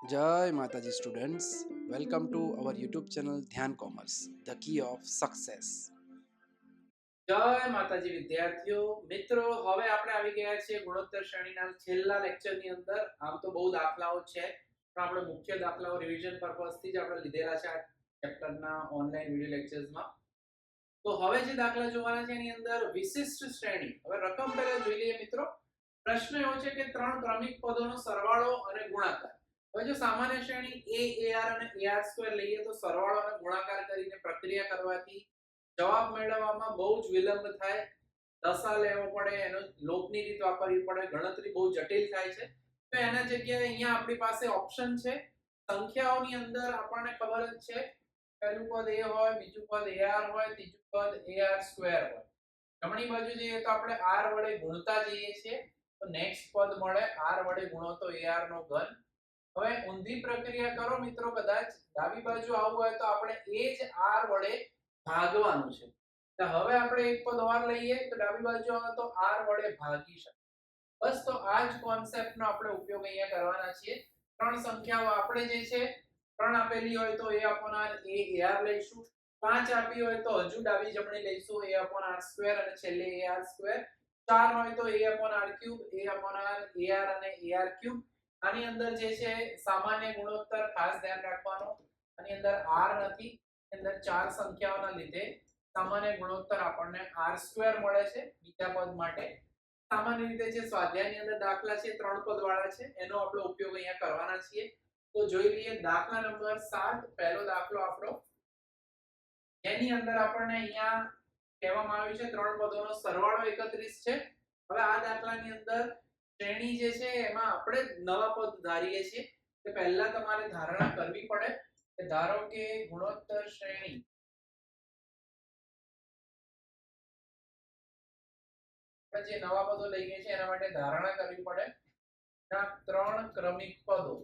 Jai Mataji students, welcome to our YouTube channel Dhyan Commerce, the key of success. જય માતાજી વિદ્યાર્થીઓ મિત્રો, હવે આપણે આવી ગયા છીએ ગુણોત્તર શ્રેણીના છેલ્લા લેક્ચરની અંદર. આમ તો બહુ દાખલાઓ છે, પણ આપણે મુખ્ય દાખલાઓ રિવિઝન પર્પઝથી જ આપણે લીધેલા છે આ ચેપ્ટરના ઓનલાઈન વિડિયો લેક્ચર્સમાં. તો હવે જે દાખલા જોવાના છે એની અંદર વિશિષ્ટ શ્રેણી. હવે રકમ પહેલા જોઈ લઈએ મિત્રો. પ્રશ્ન એવો છે કે ત્રણ ક્રમિક પદોનો સરવાળો અને ગુણાકાર. હવે જો સામાન્ય શ્રેણી a ar અને ar² લઈએ તો સરવાળો અને ગુણાકાર કરીને પ્રક્રિયા કરવાથી જવાબ મેળવવામાં બહુ જ વિલંબ થાય, દશા લેવો પડે, એનો લોપની રીત વાપરવી પડે, ગણતરી બહુ જટિલ થાય છે. તો એના જગ્યાએ અહીંયા આપણી પાસે ઓપ્શન છે. સંખ્યાઓની અંદર આપણને ખબર જ છે, પહેલું પદ a હોય, બીજું પદ ar હોય, ત્રીજું પદ ar² હોય. જમણી બાજુ જઈએ તો આપણે r વડે ગુણતા જઈએ છીએ, તો નેક્સ્ટ પદ મળે r વડે ગુણો તો ar નો ઘન. હવે ઊંધી પ્રક્રિયા કરો મિત્રો, કદાચ ડાબી બાજુ આવવું હોય તો આપણે એ જ r વડે ભાગવાનું છે. તો હવે આપણે એક પદ ઓર લઈએ તો ડાબી બાજુ આવે તો r વડે ભાગી શકાય. બસ તો આ જ કોન્સેપ્ટનો આપણે ઉપયોગ અહીંયા કરવાના છીએ. ત્રણ સંખ્યાઓ આપણે જે છે, ત્રણ આપેલી હોય તો a ar લઈશું, પાંચ આપી હોય તો હજુ ડાબી જમણી લઈશું a/r² અને છેલ્લે ar², ચાર હોય તો a/r³ a/r અને ar³ આની અંદર જે છે સામાન્ય ગુણોત્તર ખાસ ધ્યાન રાખવાનો. આની અંદર r નથી, અંદર ચાર સંખ્યાઓના લીધે સામાન્ય ગુણોત્તર આપણને r² મળે છે બીજા પદ માટે. સામાન્ય રીતે જે સ્વાધ્યાયની અંદર દાખલા છે ત્રણ પદ વાળા છે, એનો આપણે ઉપયોગ અહીંયા કરવાના છીએ. તો જોઈ લઈએ દાખલા નંબર 7. પહેલો દાખલો આપણો, એની અંદર આપણને અહીંયા કહેવામાં આવ્યું છે ત્રણ પદોનો સરવાળો 31 છે. હવે આ દાખલાની અંદર શ્રેણી જે છે એમાં આપણે નવા પદ ધારીએ છીએ. કે પહેલા તમારે ધારણા કરવી પડે કે ધારો કે ગુણોત્તર શ્રેણી જે નવા પદો લઈએ છીએ એના માટે ધારણા કરવી પડે. ના ત્રણ ક્રમિક પદો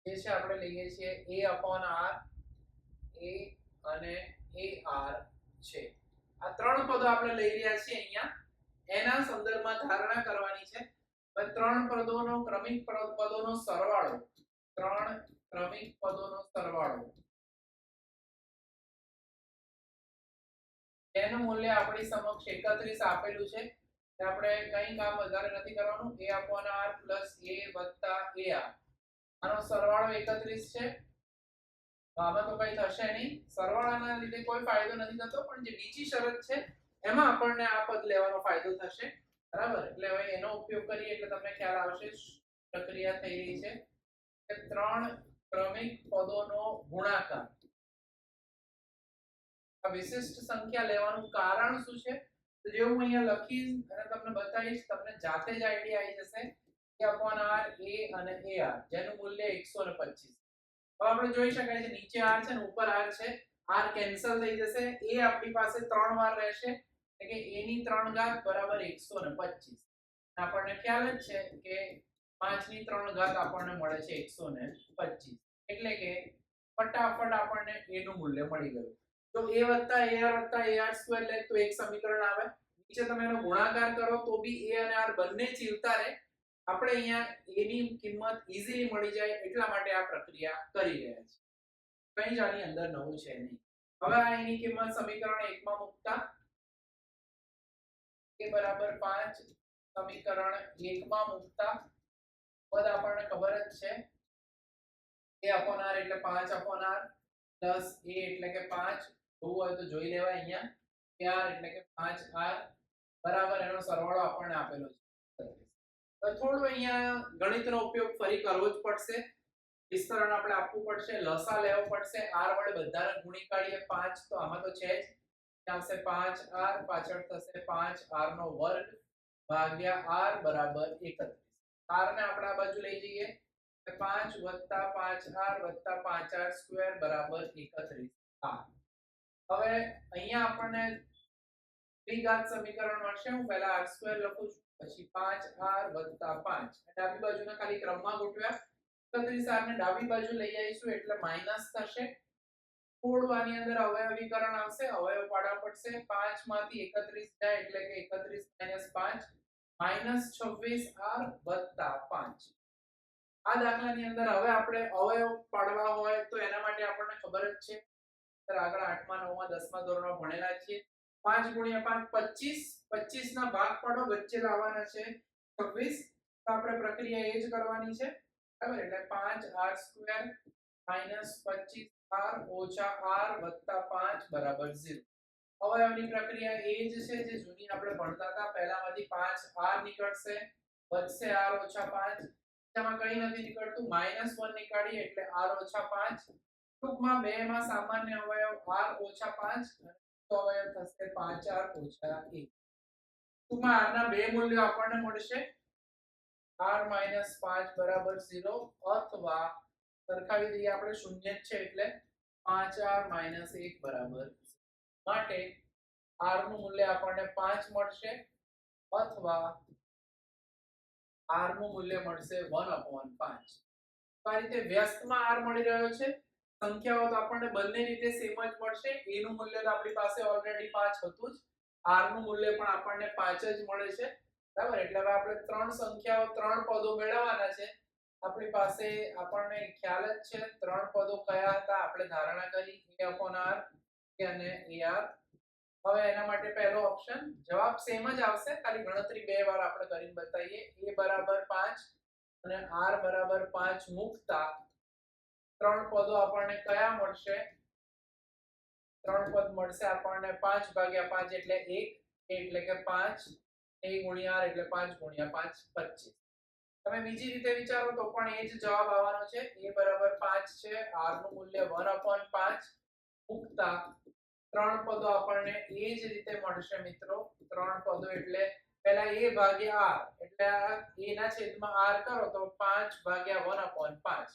જે છે આપણે લઈએ છીએ a/r, a અને ar છે. આ ત્રણ પદો આપણે લઈ રહ્યા છીએ અહીંયા, એના સંદર્ભમાં ધારણા કરવાની છે. ત્રણ પદોનો ક્રમિક પદોનો સરવાળો, ત્રણ ક્રમિક પદોનો સરવાળો એનું મૂલ્ય આપણી સમક્ષ 31 આપેલું છે. કે આપણે કંઈ કામ વધારે નથી કરવાનું, a/r a ar, આનો સરવાળો 31 છે. આમાં તો કંઈ થશે નહીં, સરવાળાના લીધે કોઈ ફાયદો નથી થતો, પણ જે બીજી શરત છે એમાં આપણને આ પદ લેવાનો ફાયદો થશે. બરાબર, એટલે હવે એનો ઉપયોગ કરીએ એટલે તમને ખ્યાલ આવશે પ્રક્રિયા થઈ રહી છે. કે ત્રણ ક્રમિક પદોનો ગુણાકાર. આ વિશિષ્ટ સંખ્યા લેવાનું કારણ શું છે, તો જે હું અહીંયા લખીશ અને તમને બતાવીશ, તમને જાતે જ આઈડિયા આવી જશે. a/r a અને ar જેનું મૂલ્ય 125. હવે આપણે જોઈ શકાય છે નીચે r છે ને ઉપર r છે, r કેન્સલ થઈ જશે, a આપણી પાસે 3 વાર રહેશે, એટલે કે a ની 3 ઘાત બરાબર 125. આપણને ખ્યાલ જ છે કે 5 ની 3 ઘાત આપણને મળે છે 125, એટલે કે ફટાફટ આપણને a નું મૂલ્ય મળી ગયું. તો a+ar+ar² લે તો એક સમીકરણ આવે, નીચે તમે એનો ગુણાકાર કરો તો બી a અને r બંને જીવતા રહે. આપણે અહીંયા a ની કિંમત ઈઝીલી મળી જાય એટલા માટે આ પ્રક્રિયા કરી રહ્યા છે. કંઈ જ આની અંદર નવું છે નહીં. હવે આ એની કિંમત સમીકરણ 1 માં મૂકતા a = 5, સમીકરણ 1 માં મૂકતા પદ આપણને ખબર જ છે a/r એટલે 5/r પ્લસ a એટલે કે 5, જોવું હોય તો જોઈ લેવાય અહીંયા, r એટલે કે 5r બરાબર એનો સરવાળો આપણને આપેલો છે. તો થોડું અહીંયા ગણિતનો ઉપયોગ ફરી કરવો જ પડશે, વિસ્તરણ આપણે આપવું પડશે, લસા લેવો પડશે, r વડે બધાને ગુણી કાઢીએ 5 તો આમાં તો છે જ, આવશે 5r, પાછળ થશે 5r² ભાગ્યા r બરાબર 31. r ને આપણે આ બાજુ લઈ જઈએ, 5 + 5r + 5r² બરાબર 31 r. હવે અહીંયા આપણને દ્વિઘાત સમીકરણ મળશે. હું પહેલા r² લખું છું, પછી 5r + 5, ડાબી બાજુના ખાલી ક્રમમાં ગોઠવ્યા. 31r ને ડાબી બાજુ લઈ આવીશું એટલે માઈનસ થશે. થોડું આની અંદર અવયવીકરણ આવશે, અવયવ પાડવા પડશે. 5 માંથી 31 જાય એટલે કે 31 - 5 -26r વત્તા 5. આ દાખલાની અંદર હવે આપણે અવયવ પાડવા હોય તો એના માટે આપણને ખબર જ છે, આગળ 8મા 9મા 10મા ધોરણમાં ભણેલા છીએ. 5 ગુણ્યા 5 25, 25 ના ભાગ પાડો, વચ્ચે લાવવાના છે 26. તો આપણે પ્રક્રિયા એ જ કરવાની છે, બરાબર. એટલે 5r² -25r ઓછા r વત્તા 5 બરાબર 0. અવયવની પ્રક્રિયા એ જ છે જે જૂની આપણે ભણતા હતા. પહેલામાંથી 5r નીકળશે, વધશે r ઓછા 5. તેમાં કંઈ નથી નીકળતું, -1 નીકાળીએ એટલે r ઓછા 5. ટૂંકમાં બે માં સામાન્ય અવયવ r ઓછા 5 અને તો અવયવ થશે 5r ઓછા 1. ટૂંકમાં r ના બે મૂલ્યો આપણને મળશે, r -5 બરાબર 0 અથવા સરખાવી દઈએ આપણે, શૂન્ય જ છે એટલે 5r - 1 બરાબર 0. માટે r નું મૂલ્ય આપણને 5 મળશે અથવા r નું મૂલ્ય મળશે 1/5. તો આ રીતે વ્યસ્તમાં r મળી રહ્યો છે. સંખ્યાઓ તો આપણને બંને રીતે સેમ જ મળશે. a નું મૂલ્ય તો આપણી પાસે ઓલરેડી 5 હતું જ, r નું મૂલ્ય પણ આપણને 5 જ મળે છે, બરાબર. એટલે હવે આપણે ત્રણ સંખ્યાઓ, ત્રણ પદો મેળવવાના છે. આપણી પાસે આપણને ખ્યાલ જ છે ત્રણ પદો કયા હતા, આપણે ધારણા કરી a/r અને ar. હવે એના માટે પહેલો ઓપ્શન, જવાબ સેમ જ આવશે, ખાલી ગણતરી બે વાર આપણે કરીને બતાવીએ. a બરાબર 5 અને r બરાબર 5 મૂકતા ત્રણ પદો આપણને કયા મળશે? ત્રણ પદ મળશે આપણને 5 ભાગ્યા 5 એટલે 1, એટલે કે 5, a ગુણ્યા r એટલે 5 ગુણ્યા 5 25. તમે બીજી રીતે વિચારો તો પણ એ જ જવાબ આવવાનો છે. a બરાબર 5 છે, r નું મૂલ્ય 1/5 મૂકતા ત્રણ પદો આપણને એ જ રીતે મળશે મિત્રો. ત્રણ પદો એટલે પહેલા a ભાગ્યા r એટલે આ a ના છેદમાં r કરો તો 5 ભાગ્યા 1/5.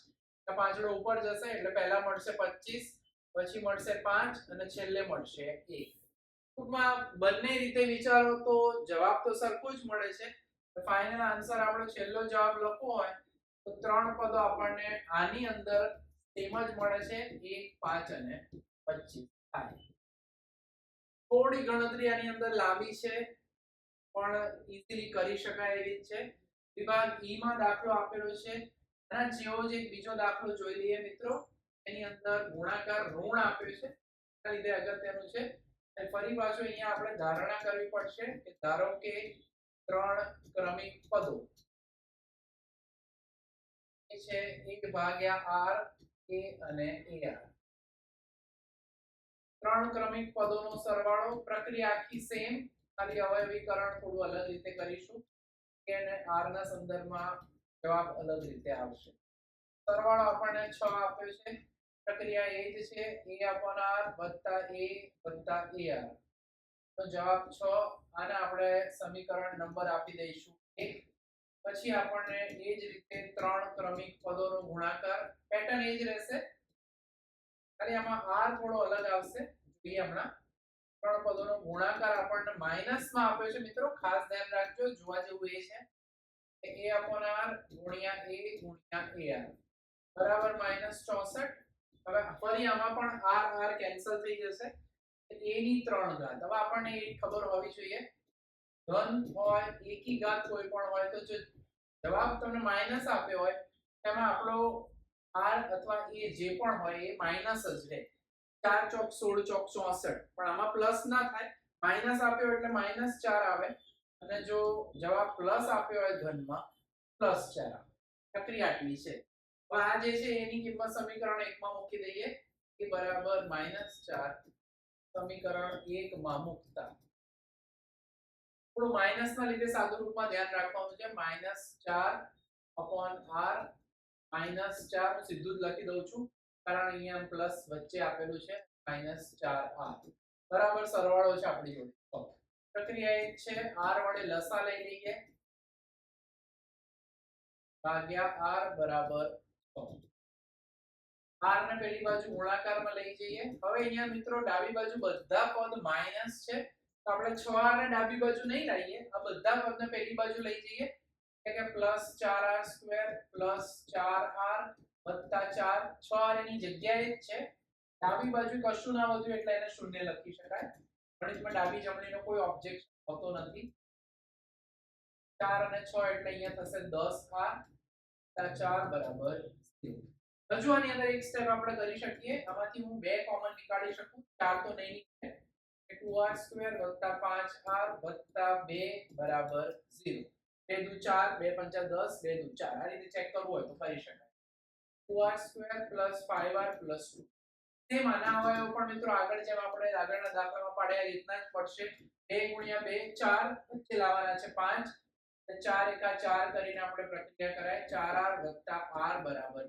આ પાંચડો ઉપર જશે એટલે પહેલા મળશે 25, પછી મળશે 5 અને છેલ્લે મળશે 1. ટૂંકમાં બંને રીતે વિચારો તો જવાબ તો સરખો જ મળે છે. ફાઇનલ આન્સર આપણો છેલ્લો જવાબ લખવો હોય તો ત્રણ પદો આપણને આની અંદર સેમ જ મળે છે, 1, 5 અને 25 થાય. થોડી ગણતરી આની અંદર લાંબી છે પણ ઈઝીલી કરી શકાય એવી છે. વિભાગ ઈ માં દાખલો આપેલો છે. આના જેવો જ એક બીજો દાખલો જોઈ લઈએ મિત્રો. એની અંદર ગુણાકાર ઋણ આપ્યો છે, આ લીધે અગત્યનું છે. અને ફરી પાછું અહીંયા આપણે ધારણા કરવી પડશે કે ધારો કે ત્રણ ક્રમિક પદો છે 1 ભાગ્યા r, a અને ar. ત્રણ ક્રમિક પદોનો સરવાળો. પ્રક્રિયા આખી સેમ, ખાલી અવયવીકરણ થોડું અલગ રીતે કરીશું કે અને r ના સંદર્ભમાં જવાબ અલગ રીતે આવશે. સરવાળો આપણને 6 આપ્યો છે. પ્રક્રિયા એ જ છે, a/r વત્તા a વત્તા ar. તો જવાબ 6. આને આપણે સમીકરણ નંબર આપી દઈશું 1. પછી આપણને એ જ રીતે ત્રણ ક્રમિક પદોનો ગુણાકાર, પેટર્ન એ જ રહેશે, ખાલી આમાં r થોડો અલગ આવશે. જોઈએ હમણાં. ત્રણ પદોનો ગુણાકાર આપણને માઈનસમાં આપ્યો છે મિત્રો, ખાસ ધ્યાન રાખજો. જોવા જેવું એ છે કે a/r ગુણ્યા a ગુણ્યા ar બરાબર -64. હવે ફરી આમાં પણ r કેન્સલ થઈ જશે. a ની 3 ઘાત. હવે આપણને એ ખબર હોવી જોઈએ, ધન હોય એકી ઘાત કોઈ પણ હોય તો જો જવાબ તમને માઈનસ આપ્યો હોય તેમાં આપણો r અથવા a જે પણ હોય એ માઈનસ જ રહે. 4 ચોક 16 ચોક 64, પણ આમાં પ્લસ ના થાય. માઈનસ આપ્યો એટલે -4 આવે અને જો જવાબ પ્લસ આપ્યો હોય ધનમાં, +4 આવે. પ્રક્રિયા આટલી છે. તો આ જે છે એની કિંમત સમીકરણ 1 માં મૂકી દઈએ, એ બરાબર -4 સમીકરણ 1 માં મૂકતા થોડું માઈનસ ના લીધે સાદું રૂપમાં ધ્યાન રાખવાનું છે. -4/r -4 હું સીધું જ લખી દઉં છું કારણ અહીંયા પ્લસ વચ્ચે આપેલું છે. -4r બરાબર સરવાળો છે આપણી જોડે. પ્રક્રિયા એક છે, r વડે લસા લઈ લઈએ ભાગ્યા r બરાબર 6. r ને પેલી બાજુ ગુણાકારમાં લઈ જઈએ. હવે અહીંયા મિત્રો ડાબી બાજુ બધા પદ માઈનસ છે તો આપણે 6r ને ડાબી બાજુ નહીં લાવીએ, આ બધા પદને પેલી બાજુ લઈ જઈએ એટલે કે +4r² +4r વત્તા 4. 6r એની જગ્યાએ જ છે, ડાબી બાજુ કશું ના વધ્યું એટલે એને શૂન્ય લખી શકાય. ગણિતમાં ડાબી જમણીનો કોઈ ઓબ્જેક્ટ હોતો નથી. 4 અને 6 એટલે અહીંયા થશે 10r + 4 બરાબર 0. હજુ આની અંદર એક સ્ટેપ આપણે કરી શકીએ. આમાંથી હું 2 કોમન નીકાળી શકું. 4 તો નહીં નીકળે. 2r² + 5r + 2 બરાબર 0. 2 દુ 4, 2 પંચા 10, 2 દુ 4. આ રીતે ચેક કરવું હોય તો કરી શકાય. 2r² + 5r + 2. સેમ આના અવયવ પણ મિત્રો આગળ જેમ આપણે આગળના દાખલામાં પાડ્યા એ રીતના જ પડશે. 2 × 2 4, વચ્ચે લાવવાના છે 5 અને 4 એકા 4 કરીને આપણે પ્રક્રિયા કરાય. 4r + r બરાબર.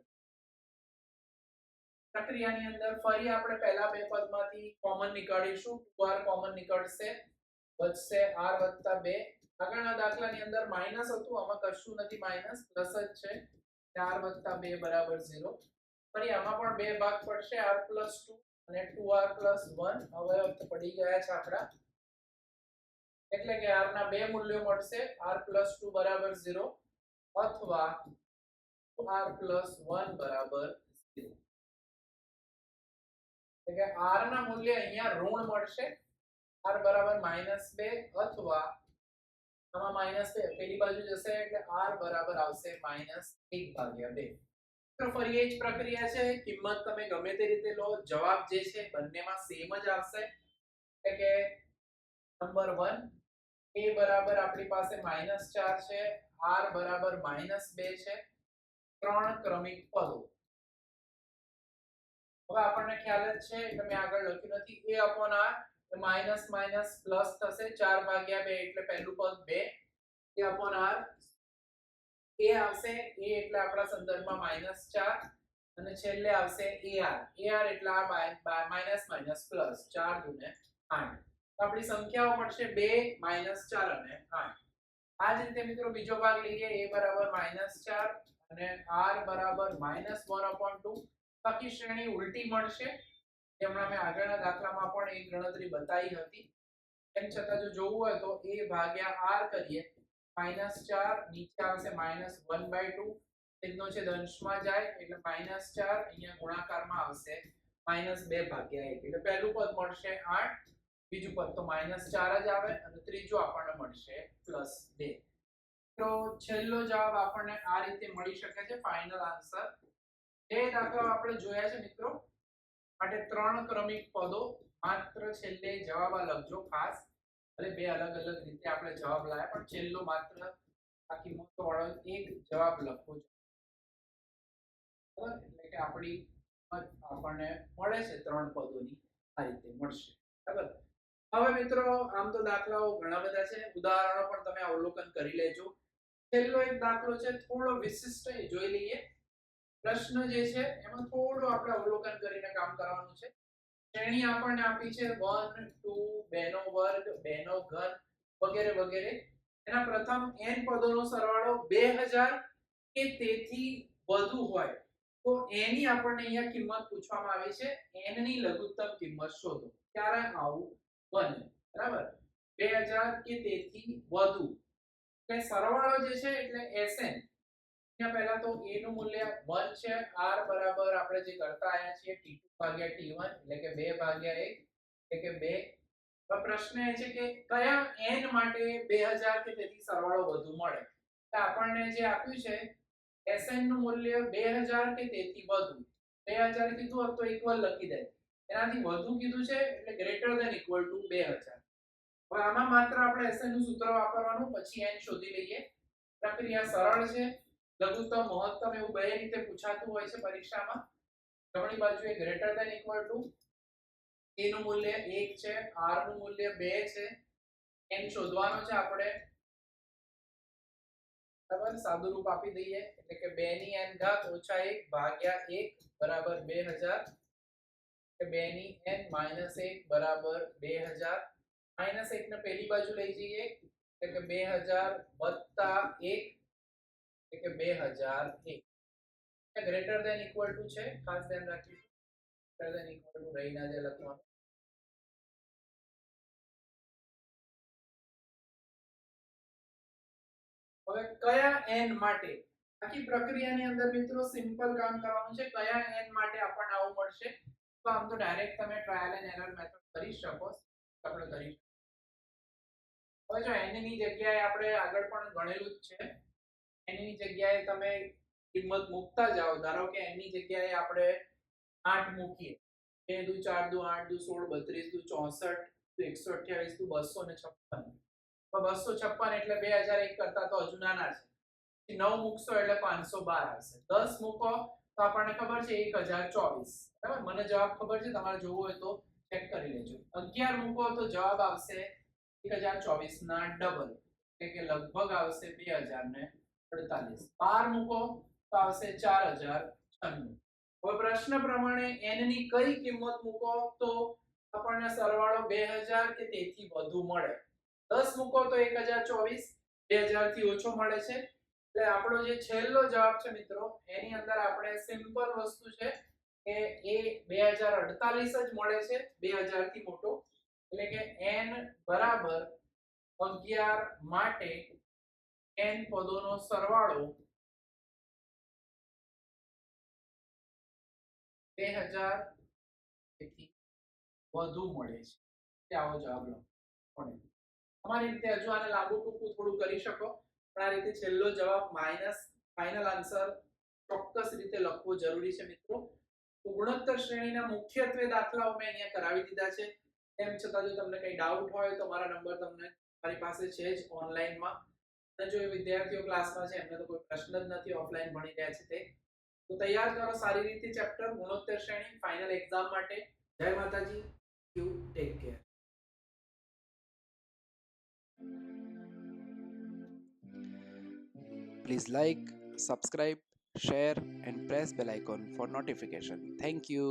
પ્રક્રિયાની અંદર ફરી આપણે પહેલા બે પદમાંથી કોમન નીકાળીશું. 2r કોમન નીકળશે, વધશે r + 2. આગળના દાખલાની અંદર માઈનસ હતું, આમાં કશું નથી માઈનસ, પ્લસ જ છે. 4 + 2 બરાબર 0. ફરી આમાં પણ બે ભાગ પડશે, r + 2 અને 2r + 1 અવયવ તો પડી ગયા છે આપડા. એટલે કે r ના બે મૂલ્યો મળશે, r + 2 બરાબર 0 અથવા r + 1 બરાબર 0. એટલે કે r ના મૂલ્ય અહીંયા ઋણ મળશે, r બરાબર -2 અથવા આમાં -2 પેલી બાજુ જશે એટલે r બરાબર આવશે -1/2. તો ફરી એ જ પ્રક્રિયા છે. કિંમત તમે ગમે તે રીતે લો, જવાબ જે છે બંનેમાં સેમ જ આવશે. એટલે કે નંબર 1 a બરાબર આપણી પાસે -4 છે, r બરાબર -2 છે. ત્રણ ક્રમિક પદો. હવે આપણને ખ્યાલ જ છે એટલે મેં આગળ લખ્યું નથી. a/r તો માઈનસ માઈનસ પ્લસ થશે. 4/2 એટલે પહેલું પદ 2. a/r a આવશે, a એટલે આપણા સંદર્ભમાં -4 અને છેલ્લે આવશે ar એટલે આ માઈનસ માઈનસ પ્લસ 4 × 8. તો આપણી સંખ્યાઓ મળશે 2 -4 અને 8. આ જ રીતે મિત્રો બીજો ભાગ લઈએ. a બરાબર -4 અને r બરાબર -1/2. બાકી શ્રેણી ઉલટી મળશે. હમણાં મેં આગળના દાખલામાં પણ એક ગણતરી બતાવી હતી. તેમ છતાં જો જોવું હોય તો a ભાગ્યા r કરીએ. -4 નીચે આવશે -1/2. છેદનો છેદ અંશમાં જાય એટલે -4 અહીંયા ગુણાકારમાં આવશે -2/1. એટલે પહેલું પદ મળશે 8, બીજું પદ તો -4 જ આવે અને ત્રીજું આપણને મળશે +2. તો છેલ્લો જવાબ આપણને આ રીતે મળી શકે છે. ફાઇનલ આન્સર એ દાખલા આપણે જોયા છે મિત્રો. માટે ત્રણ ક્રમિક પદો. માત્ર છેલ્લે જવાબ લખજો ખાસ. ભલે બે અલગ અલગ રીતે આપણે જવાબ લાયા પણ છેલ્લો માત્ર આ કિંમતો વાળો એક જવાબ લખવો છે. બરાબર? એટલે કે આપણી આપણને મળે છે ત્રણ પદોની આ રીતે મળશે. બરાબર? હવે મિત્રો આમ તો દાખલાઓ ઘણા બધા છે, ઉદાહરણો પણ તમે અવલોકન કરી લેજો. છેલ્લો એક દાખલો છે, થોડો વિશિષ્ટ જોઈ લઈએ. પ્રશ્ન જે છે એમાં થોડું આપણે અવલોકન કરીને કામ કરવાનું છે. શ્રેણી આપણને આપી છે 1 2 2 નો વર્ગ 2 નો ઘન વગેરે વગેરે. એના પ્રથમ n પદોનો સરવાળો 2000 કે તેથી વધુ હોય તો એની આપણને અહીંયા કિંમત પૂછવામાં આવી છે. n ની લઘુત્તમ કિંમત શોધો. ત્યારે આવું બને. બરાબર? 2000 કે તેથી વધુ એટલે સરવાળો જે છે એટલે Sn. અહીંયા પહેલા તો a નું મૂલ્ય 1 છે, r બરાબર આપણે જે કરતા આયા છીએ t2/t1 એટલે કે 2/1 એટલે કે 2. હવે પ્રશ્ન એ છે કે કયા n માટે 2000 કે તેથી સરવાળો વધુ મળે. તો આપણને જે આપ્યું છે Sn નું મૂલ્ય 2000 કે તેથી વધુ. 2000 કીધું તો ઇક્વલ લખી દે. એનાથી વધુ કીધું છે એટલે ગ્રેટર ધેન ઇક્વલ ટુ 2000. હવે આમાં માત્ર આપણે Sn નું સૂત્ર વાપરવાનું, પછી n શોધી લઈએ. પ્રક્રિયા સરળ છે. લઘુત્તમ મહત્તમ એવું બે રીતે પૂછાતું હોય છે પરીક્ષામાં. જમણી બાજુએ greater than equal to a નું મૂલ્ય 1 છે, r નું મૂલ્ય 2 છે, n શોધવાનો છે આપણે. બરાબર? સાદું રૂપ આપી દઈએ એટલે કે 2 ની n ઘાત ઓછા 1 ભાગ્યા 1 બરાબર 2000 કે 2 ની n -1 બરાબર 2000. -1 ને પેલી બાજુ લઈ જઈએ એટલે કે 2000 વત્તા 1 એટલે કે 2001. ગ્રેટર ધેન ઇક્વલ ટુ છે, ખાસ ધ્યાન રાખીશું. ગ્રેટર ધેન ઇક્વલ ટુ રહીના જે લખવાનું. હવે કયા n માટે આખી પ્રક્રિયાની અંદર મિત્રો સિમ્પલ કામ કરવાનું છે. કયા n માટે આપણને આવું મળશે તો આમ તો ડાયરેક્ટ તમે ટ્રાયલ એન્ડ એરર મેથડ કરી શકો. આપણે કરી હવે જો n ની જગ્યાએ આપણે આગળ પણ ગણેલું જ છે. n ની જગ્યાએ તમે કિંમત મૂકતા જાઓ. ધારો કે n ની જગ્યાએ આપણે 8 મૂકીએ. 2 દુ 4 દુ 8 દુ 16 32 દુ 64 દુ 128 દુ 256. તો 256 એટલે 2001 કરતા તો હજુ નાના છે. 9 મૂકશો એટલે 512 આવશે. 10 મૂકો તો આપણને ખબર છે 1024. બરાબર? મને જવાબ ખબર છે, તમારે જોવું હોય તો ચેક કરી લેજો. 11 મૂકો તો જવાબ આવશે 1024 ના ડબલ, એટલે કે લગભગ આવશે 2048. 12 મૂકો તો આવશે 4096. હવે પ્રશ્ન પ્રમાણે n ની કઈ કિંમત મૂકો તો આપણને સરવાળો 2000 કે તેથી વધુ મળે. 10 મૂકો તો 1024, 2000 થી ઓછો મળે છે. એટલે આપણો જે છેલ્લો જવાબ છે મિત્રો, એની અંદર આપણે સિમ્પલ વસ્તુ છે કે એ 2048 જ મળે છે, 2000 થી મોટો. એટલે કે n બરાબર 11 માટે n પદોનો સરવાળો 2000 થી વધુ મળે છે. તે આવો જવાબ લખો. તમારી રીતે હજુ આને લાંબુ ટૂંકું થોડું કરી શકો, પણ આ રીતે છેલ્લો જવાબ માઈનસ ફાઇનલ આન્સર ચોક્કસ રીતે લખવો જરૂરી છે મિત્રો. તો ગુણોત્તર શ્રેણીના મુખ્યત્વે દાખલાઓ મેં અહીંયા કરાવી દીધા છે. તેમ છતાં જો તમને કંઈ ડાઉટ હોય તો મારા નંબર તમને મારી પાસે છે જ ઓનલાઈનમાં. અને જો વિદ્યાર્થીઓ ક્લાસમાં છે એમને તો કોઈ પ્રશ્ન જ નથી, ઓફલાઈન ભણી રહ્યા છે તે, તો તૈયાર કરો સારી રીતે ચેપ્ટર ગુણોત્તર શ્રેણી ફાઇનલ એક્ઝામ માટે. જય માતાજી. You take care. Please like, subscribe, share, and press bell icon for notification. Thank you.